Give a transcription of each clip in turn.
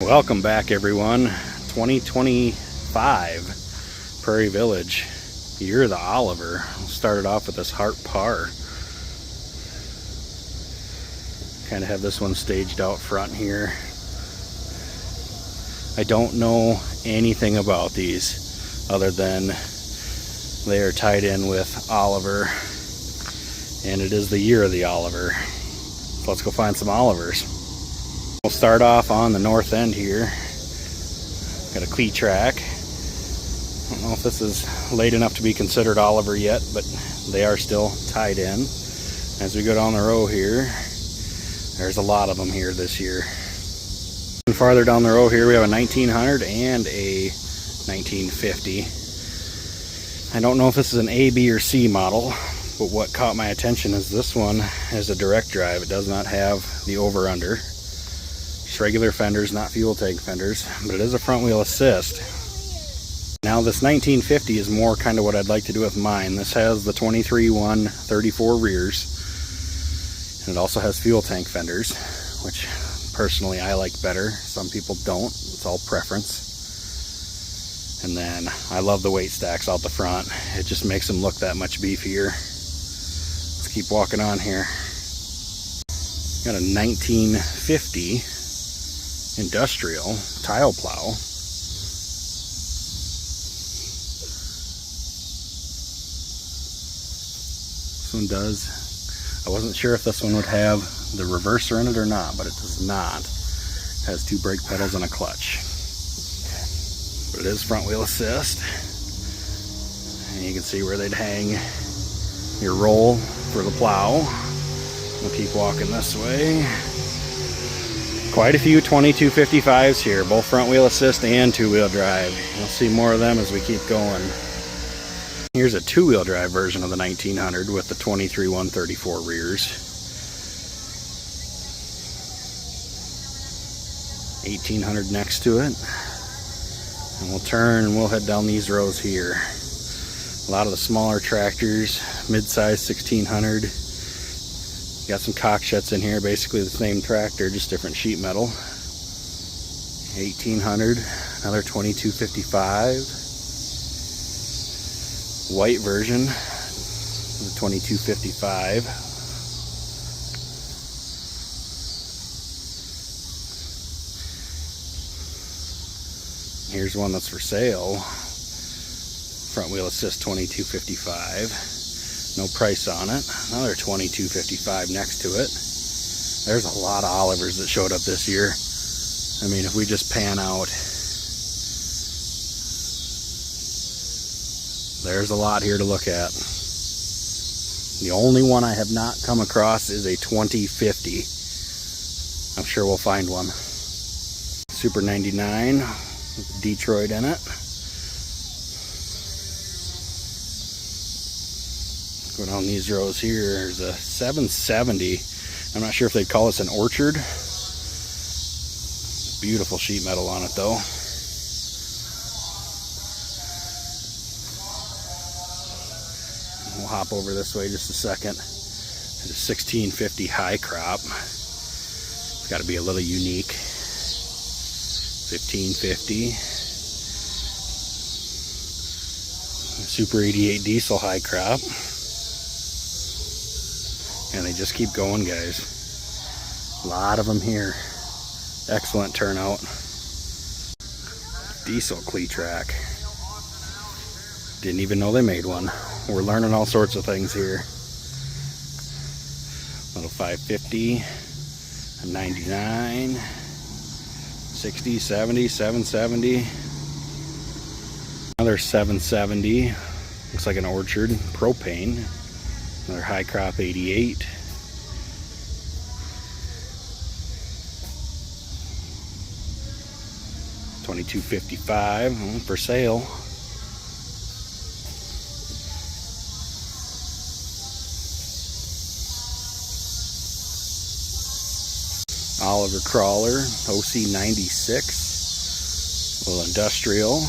Welcome back, everyone. 2025 Prairie Village, year of the Oliver. Started off with this Heart Par. Kind of have this one staged out front here. I don't know anything about these other than they are tied in with Oliver, and it is the year of the Oliver. So let's go find some Olivers. We'll start off on the north end here. Got a cleat track. I don't know if this is late enough to be considered Oliver yet, but they are still tied in. As we go down the row here, there's a lot of them here this year. And farther down the row here, we have a 1900 and a 1950. I don't know if this is an A, B, or C model, but what caught my attention is this one has a direct drive. It does not have the over-under. Just regular fenders, not fuel tank fenders, but it is a front wheel assist. Now this 1950 is more kind of what I'd like to do with mine. This has the 23-1 34 rears, and it also has fuel tank fenders, which personally I like better. Some people don't. It's all preference. And then I love the weight stacks out the front. It just makes them look that much beefier. Let's keep walking on here. Got a 1950 industrial tile plow. This one does. I wasn't sure if this one would have the reverser in it or not, but it does not. It has two brake pedals and a clutch. But it is front wheel assist. And you can see where they'd hang your roll for the plow. We'll keep walking this way. Quite a few 2255s here, both front wheel assist and two-wheel drive. We'll see more of them as we keep going. Here's a two-wheel drive version of the 1900 with the 23-1 34 rears. 1800 next to it. And we'll turn and we'll head down these rows here. A lot of the smaller tractors, mid-size 1600. Got some cockshuts in here, basically the same tractor, just different sheet metal. 1800, another 2255. White version, the 2255. Here's one that's for sale. Front wheel assist 2255. No price on it. Another 2255 next to it. There's a lot of Olivers that showed up this year. I mean, if we just pan out, there's a lot here to look at. The only one I have not come across is a 2050. I'm sure we'll find one. Super 99 with Detroit in it. Go down these rows here. There's a 770. I'm not sure if they'd call this an Orchard. Beautiful sheet metal on it though. We'll hop over this way just a second. There's a 1650 high crop. It's got to be a little unique. 1550. Super 88 diesel high crop. And they just keep going, guys. A lot of them here. Excellent turnout. Diesel cleat track. Didn't even know they made one. We're learning all sorts of things here. Little 550, a 99, 60, 70, 770. Another 770. Looks like an Orchard propane. Another high crop 88. $22.55 for sale. Oliver Crawler OC 96. A little industrial.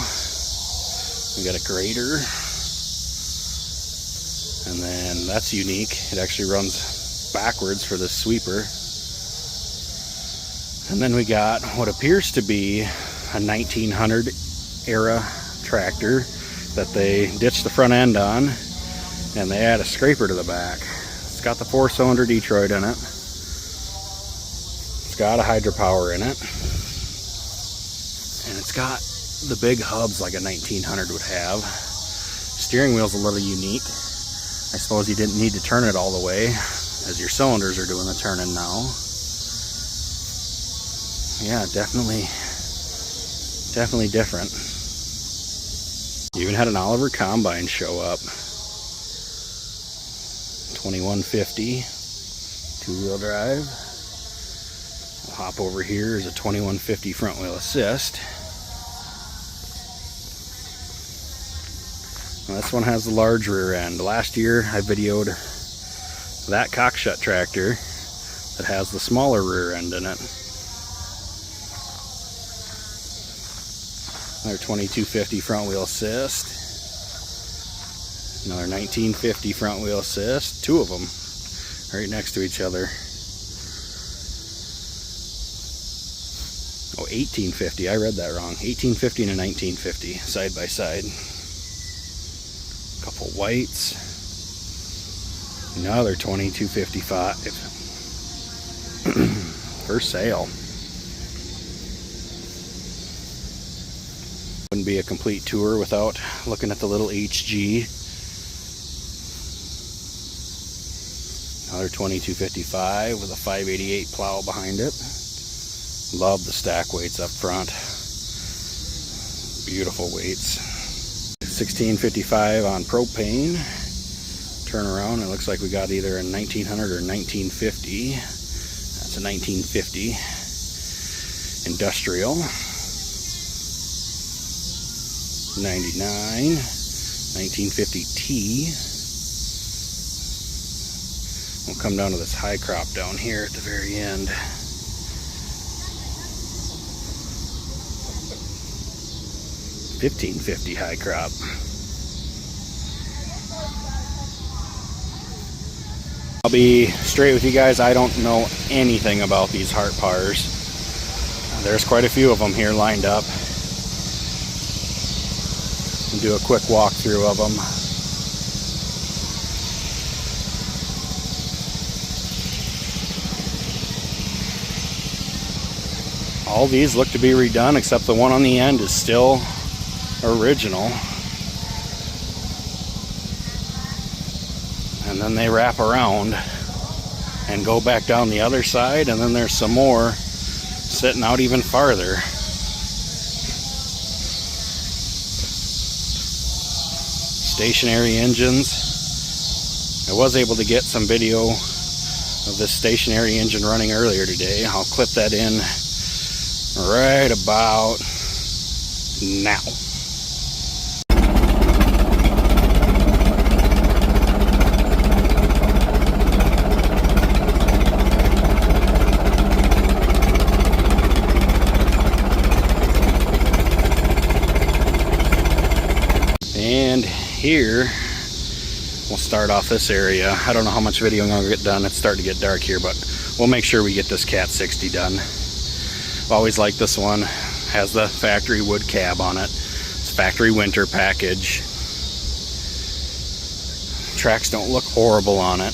We got a grader. And then that's unique. It actually runs backwards for the sweeper. And then we got what appears to be a 1900 era tractor that they ditched the front end on, and they add a scraper to the back. It's got the 4-cylinder Detroit in it. It's got a hydropower in it. And it's got the big hubs like a 1900 would have. Steering wheel's a little unique. I suppose you didn't need to turn it all the way, as your cylinders are doing the turning now. Yeah, definitely different. You even had an Oliver combine show up. 2150 two-wheel drive. We'll hop over here is a 2150 front wheel assist. Now this one has the large rear end. Last year I videoed that cockshut tractor that has the smaller rear end in it. Another 2250 front wheel assist. Another 1950 front wheel assist. Two of them right next to each other. Oh, 1850. I read that wrong. 1850 and a 1950 side by side. Couple whites. Another 2255 for sale. Wouldn't be a complete tour without looking at the little HG. Another 2255 with a 588 plow behind it. Love the stack weights up front. Beautiful weights. 1655 on propane. Turn around, it looks like we got either a 1900 or 1950. That's a 1950 industrial. 99 1950T. We'll come down to this high crop down here at the very end. $15.50 high crop. I'll be straight with you guys, I don't know anything about these Hart Pars. There's quite a few of them here lined up. We'll do a quick walkthrough of them. All these look to be redone except the one on the end is still original. And then they wrap around and go back down the other side, and then there's some more sitting out even farther. Stationary engines. I was able to get some video of this stationary engine running earlier today. I'll clip that in right about now. And here we'll start off this area. I don't know how much video I'm going to get done. It's starting to get dark here, but we'll make sure we get this Cat 60 done. I've always liked this one. Has the factory wood cab on it. It's factory winter package. Tracks don't look horrible on it.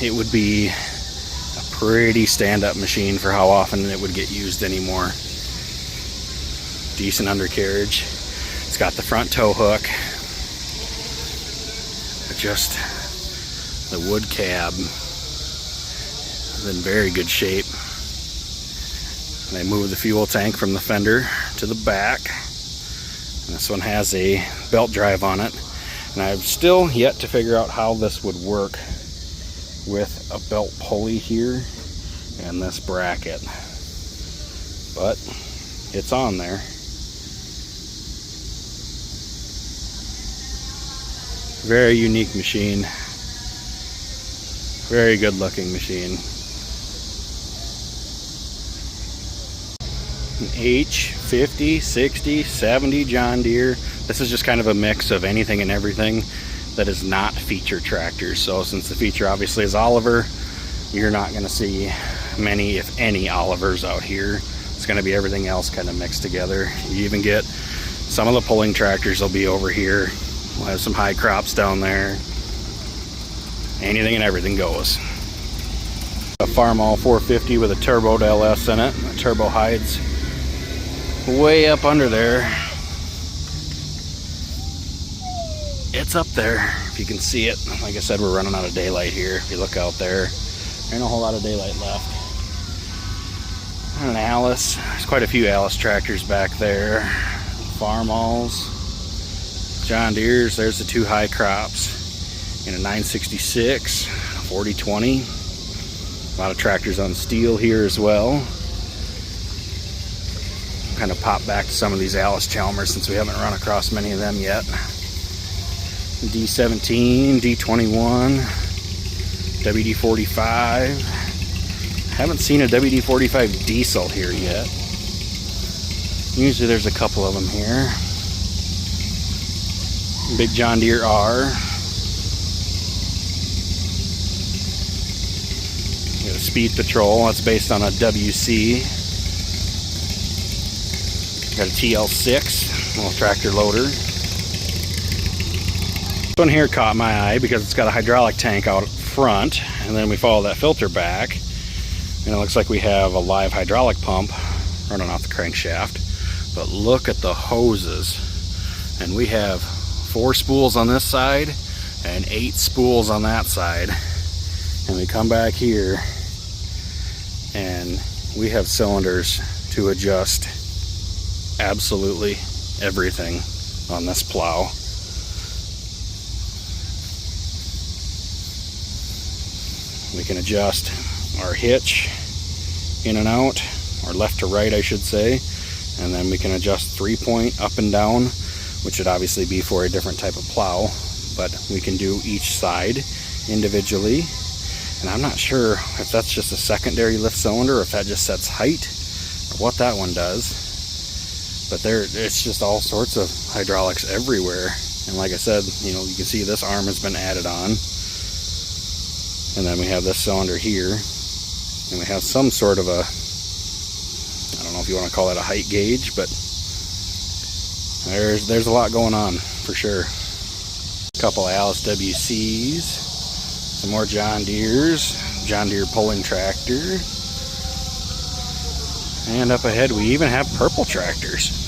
It would be a pretty stand-up machine for how often it would get used anymore. Decent undercarriage. It's got the front tow hook. But just the wood cab is in very good shape. And I moved the fuel tank from the fender to the back. And this one has a belt drive on it. And I've still yet to figure out how this would work with a belt pulley here and this bracket. But it's on there. Very unique machine. Very good looking machine. An H50, 60, 70 John Deere. This is just kind of a mix of anything and everything that is not feature tractors. So since the feature obviously is Oliver, you're not going to see many, if any, Olivers out here. It's going to be everything else kind of mixed together. You even get some of the pulling tractors will be over here. We'll have some high crops down there. Anything and everything goes. A Farmall 450 with a turbo LS in it. The turbo hides way up under there. It's up there, if you can see it. Like I said, we're running out of daylight here. If you look out there, there ain't a whole lot of daylight left. And an Alice. There's quite a few Alice tractors back there. Farmalls, John Deere's. There's the two high crops. In a 966, 4020. A lot of tractors on steel here as well. Kind of pop back to some of these Alice Chalmers since we haven't run across many of them yet. D17, D21, WD45. Haven't seen a WD45 diesel here yet. Usually there's a couple of them here. Big John Deere R. Got a Speed Patrol, that's based on a WC. Got a TL6, little tractor loader. This one here caught my eye because it's got a hydraulic tank out front, and then we follow that filter back, and it looks like we have a live hydraulic pump running off the crankshaft. But look at the hoses, and we have 4 spools on this side and 8 spools on that side, and we come back here and we have cylinders to adjust absolutely everything on this plow. We can adjust our hitch in and out, or left to right I should say, and then we can adjust 3-point up and down, which would obviously be for a different type of plow, but we can do each side individually. And I'm not sure if that's just a secondary lift cylinder or if that just sets height or what that one does. But it's just all sorts of hydraulics everywhere. And like I said, you know, you can see this arm has been added on. And then we have this cylinder here. And we have some sort of a, I don't know if you want to call it a height gauge, but there's a lot going on for sure. A couple Alice WCs. Some more John Deere's, John Deere pulling tractor. And up ahead we even have purple tractors.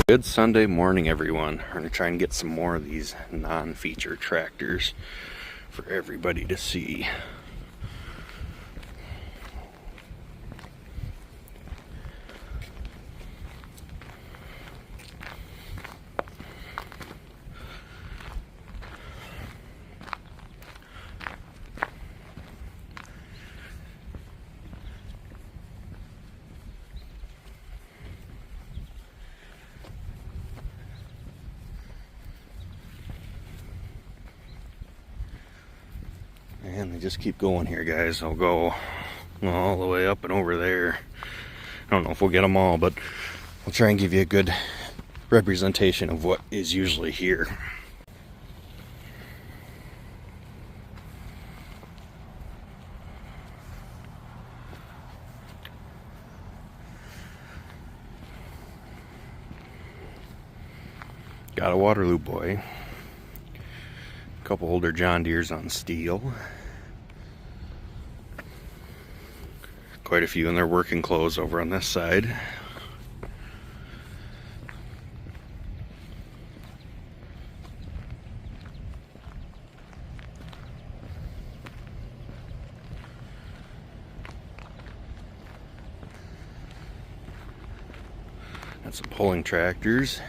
Good Sunday morning, everyone. We're going to try and get some more of these non-feature tractors for everybody to see. And they just keep going here, guys. They'll go all the way up and over there. I don't know if we'll get them all, but we'll try and give you a good representation of what is usually here. Got a Waterloo boy. A couple older John Deeres on steel. Quite a few in their working clothes over on this side. Got some pulling tractors.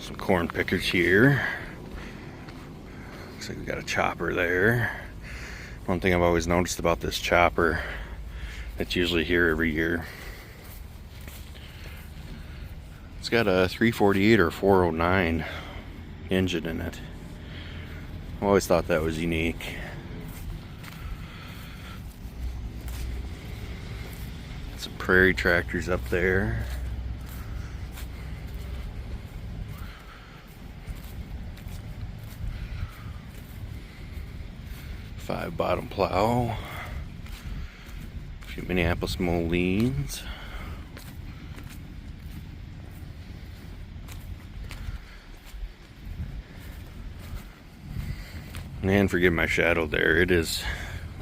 Some corn pickers here. Looks like we got a chopper there. One thing I've always noticed about this chopper, it's usually here every year. It's got a 348 or 409 engine in it. I always thought that was unique. Some Prairie tractors up there. Five bottom plow, a few Minneapolis Molines, and forgive my shadow there. It is,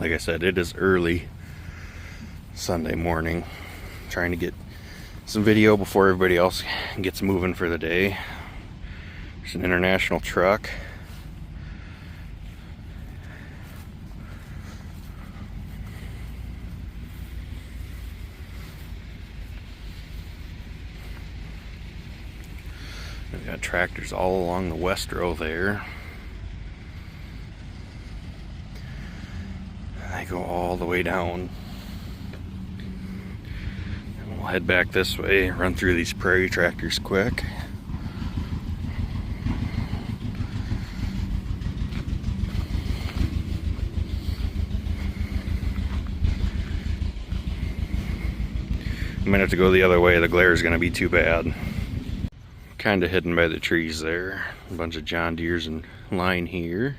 like I said, it is early Sunday morning. Trying to get some video before everybody else gets moving for the day. There's an international truck. We've got tractors all along the west row there. They go all the way down. And we'll head back this way, run through these Prairie tractors quick. I'm gonna have to go the other way. The glare is gonna be too bad. Kind of hidden by the trees there. A bunch of John Deeres in line here.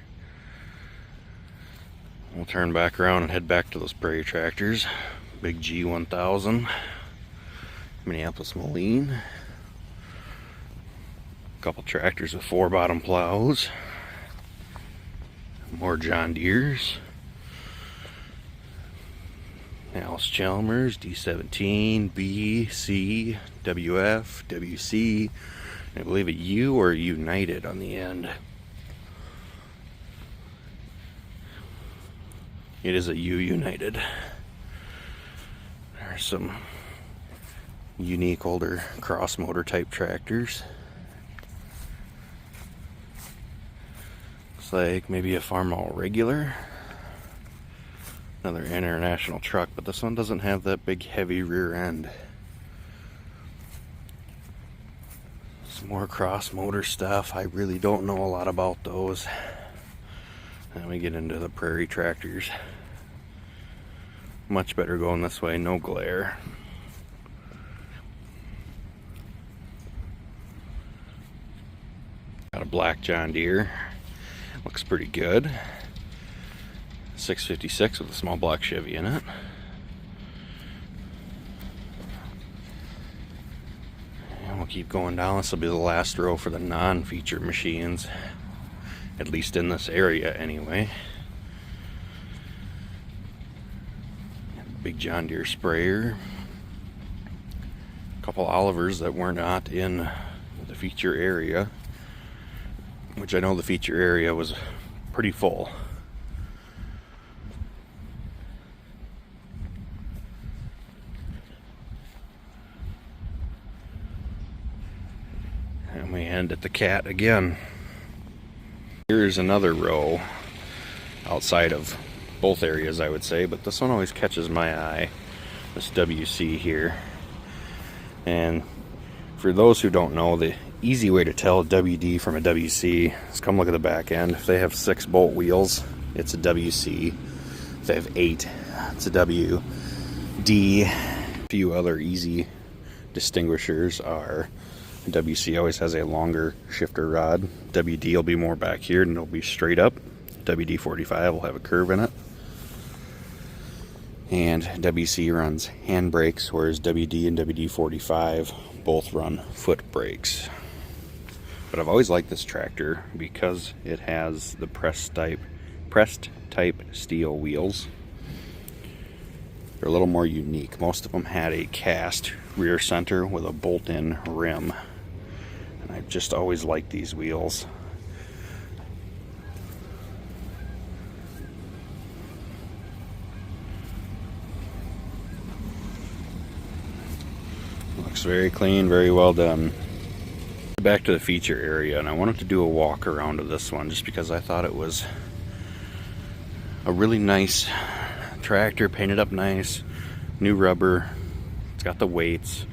We'll turn back around and head back to those Prairie tractors. Big G1000, Minneapolis Moline. A couple tractors with four bottom plows. More John Deeres. Alice Chalmers, D17, B, C, WF, WC. I believe a U or United on the end. It is a U United. There's some unique older cross motor type tractors. Looks like maybe a Farmall regular. Another international truck, but this one doesn't have that big heavy rear end. Some more cross motor stuff. I really don't know a lot about those. Then we get into the Prairie tractors. Much better going this way, no glare. Got a black John Deere. Looks pretty good. 656 with a small block Chevy in it. And we'll keep going down. This will be the last row for the non-feature machines, at least in this area anyway. Big John Deere sprayer. A couple Olivers that were not in the feature area, which I know the feature area was pretty full. And we end at the cat again. Here's another row outside of both areas, I would say, but this one always catches my eye, this WC here. And for those who don't know, the easy way to tell a WD from a WC is come look at the back end. If they have 6 bolt wheels, it's a WC. If they have 8, it's a WD. A few other easy distinguishers are WC always has a longer shifter rod. WD will be more back here and it'll be straight up. WD-45 will have a curve in it. And WC runs hand brakes, whereas WD and WD-45 both run foot brakes. But I've always liked this tractor because it has the pressed type steel wheels. They're a little more unique. Most of them had a cast rear center with a bolt-in rim. And I've just always liked these wheels. Looks very clean, very well done. Back to the feature area, and I wanted to do a walk around of this one just because I thought it was a really nice tractor, painted up nice, new rubber. It's got the weights.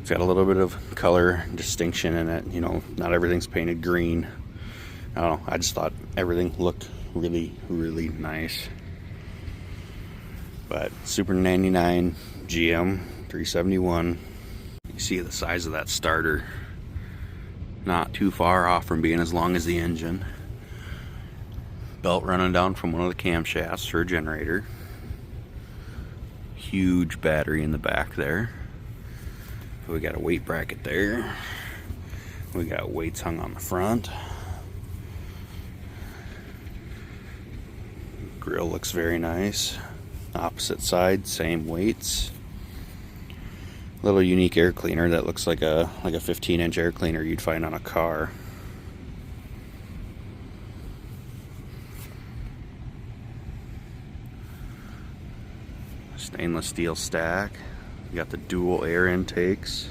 It's got a little bit of color distinction in it. You know, not everything's painted green. I don't know, I just thought everything looked really, really nice. But Super 99 GM 371. You see the size of that starter. Not too far off from being as long as the engine. Belt running down from one of the camshafts for a generator. Huge battery in the back there. We got a weight bracket there. We got weights hung on the front. Grill looks very nice. Opposite side, same weights. Little unique air cleaner that looks like a 15-inch air cleaner you'd find on a car. Stainless steel stack. You got the dual air intakes.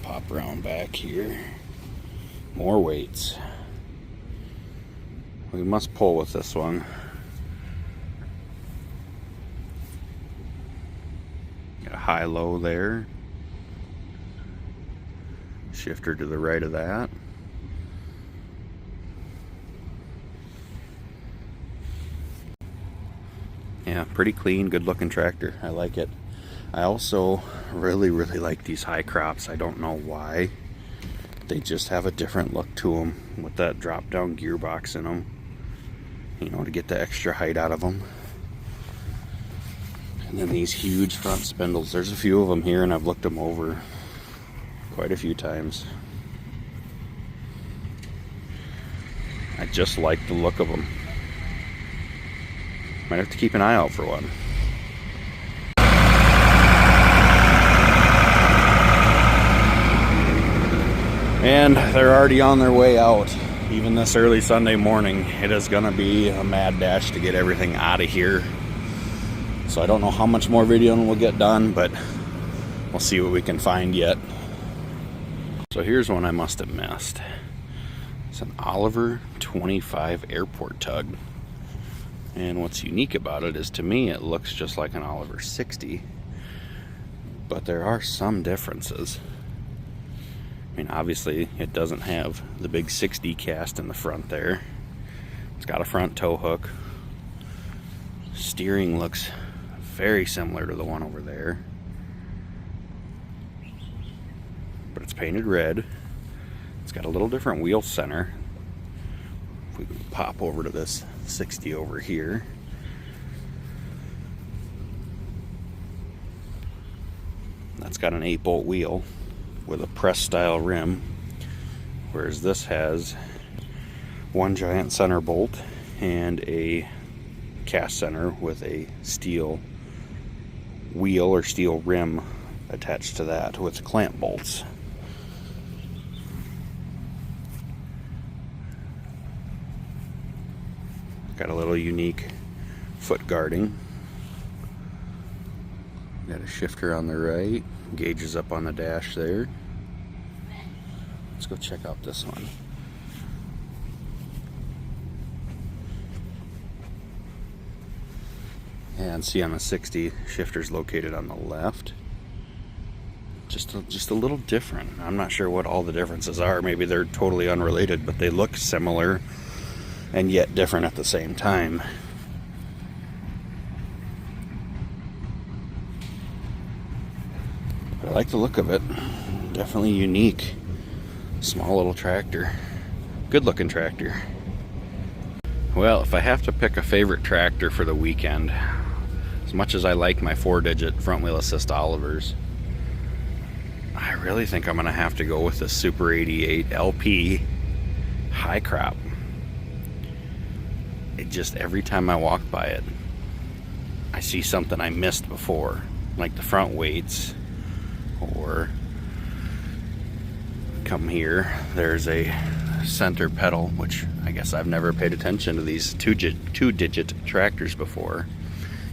Pop around back here. More weights. We must pull with this one. Got a high-low there. Shifter to the right of that. Yeah, pretty clean, good looking tractor. I like it. I also really like these high crops. I don't know why. They just have a different look to them with that drop down gearbox in them. You know, to get the extra height out of them. And then these huge front spindles. There's a few of them here and I've looked them over quite a few times. I just like the look of them. Might have to keep an eye out for one. And they're already on their way out. Even this early Sunday morning, it is gonna be a mad dash to get everything out of here. So I don't know how much more videoing we'll get done, but we'll see what we can find yet. So here's one I must have missed. It's an Oliver 25 airport tug. And what's unique about it is, to me, it looks just like an Oliver 60, but there are some differences. I mean, obviously it doesn't have the big 60 cast in the front there. It's got a front tow hook. Steering looks very similar to the one over there, but it's painted red. It's got a little different wheel center. If we can pop over to this 60 over here, that's got an 8-bolt wheel with a press style rim, whereas this has one giant center bolt and a cast center with a steel wheel or steel rim attached to that with clamp bolts. Got a little unique foot guarding. Got a shifter on the right, gauges up on the dash there. Let's go check out this one. And see on the 60, shifter's located on the left. Just a little different. I'm not sure what all the differences are. Maybe they're totally unrelated, but they look similar and yet different at the same time. I like the look of it. Definitely unique. Small little tractor. Good looking tractor. Well, if I have to pick a favorite tractor for the weekend, as much as I like my 4-digit front wheel assist Olivers, I really think I'm gonna have to go with the Super 88 LP high crop. It just, every time I walk by it, I see something I missed before, like the front weights, or come here, there's a center pedal, which I guess I've never paid attention to these two-digit tractors before,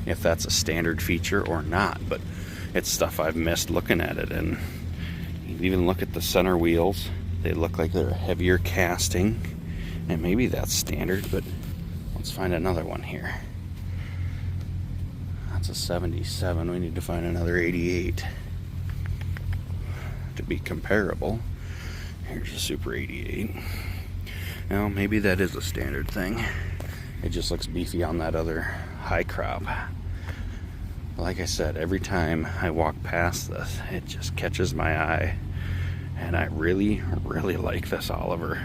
if that's a standard feature or not, but it's stuff I've missed looking at it. And you even look at the center wheels, they look like they're a heavier casting, and maybe that's standard, but let's find another one here. That's a 77. We need to find another 88 to be comparable. Here's a Super 88. Now, maybe that is a standard thing. It just looks beefy on that other high crop. Like I said, every time I walk past this, it just catches my eye. And I really, really like this Oliver.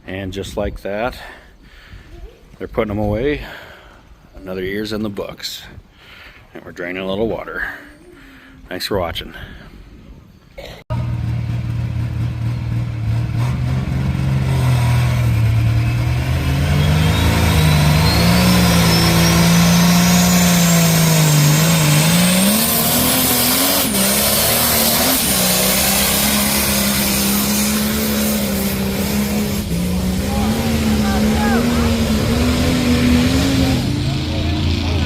And just like that, they're putting them away. Another year's in the books. And we're draining a little water. Thanks for watching.